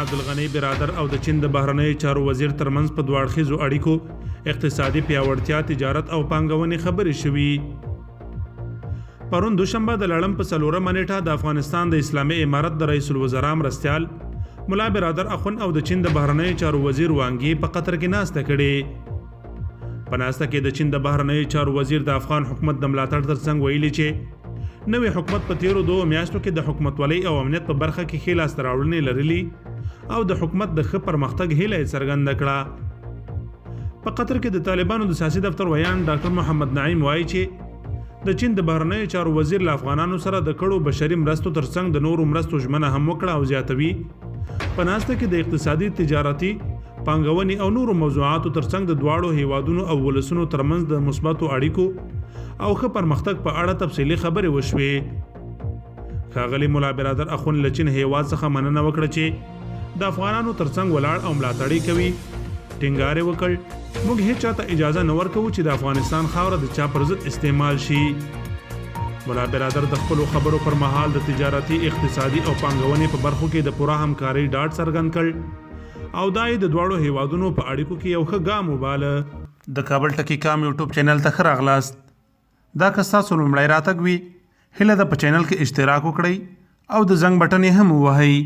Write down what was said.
عبدالغني برادر او د چین د بهرنیو چارو وزیر ترمنځ په دوه اړخیزو اړیکو اقتصادي پیاوړتیا، تجارت او پانګونې خبرې شوې. پرون دوشنبه د لړم په 4مه نیټه د افغانستان د اسلامي امارت د رئیس الوزرا مرستیال ملا برادر اخون او د چین د بهرنیو چارو وزیر وانګي په قطر کې ناسته کړې. په ناسته کې د چین د بهرنیو چارو وزیر د افغان حکومت د ملاتړ ترڅنګ ویلي چې نوې حکومت په تیرو 2 میاشتو کې د حکومتولۍ او امنیت په برخه کې ښې لاسته راوړنې لرلي او د حکومت د ښه پرمختګ هیله یې څرګنده کړه. په قطر کې د طالبانو د سیاسي دفتر ویان ډاکټر محمد نعیم وایي چې د چین د بهرنیو چارو وزیر له افغانانو سره د کړو بشري مرستو ترڅنګ د نورو مرستو ژمنه هم وکړه او زیاتوي. په ناسته کې د اقتصادي، تجارتي، پانګونې او نورو موضوعاتو ترڅنګ د دواړو هیوادونو او ولسونو ترمنځ د مثبتو اړیکو او ښه پرمختګ په اړه تفصیلي خبرې وشوې. ښاغلي ملا برادر اخون له چین هیواد څخه مننه وکړه چې د افغانانو ترڅنګ ولاړ او ملاتړ کوي. ټینګار یې وکړ موږ هیڅ چاته اجازه نه ورکوو چې د افغانستان خاوره د چا پر ضد استعمال شي. ملا برادر د خپلو خبرو پر مهال د تجارتي، اقتصادي او پانګونې په برخو کې د پوره همکارۍ ډاډ څرګند کړ او دا یې د دواړو هیوادونو په اړیکو کې یو ښه ګام وباله. د کابل ټکی کام یوټیوب چینل ته ښه راغلاست. دا که ستاسو لومړی راتګ وي هیله ده په چینل کې اشتراک وکړئ او د زنګ بټن یې هم ووهئ.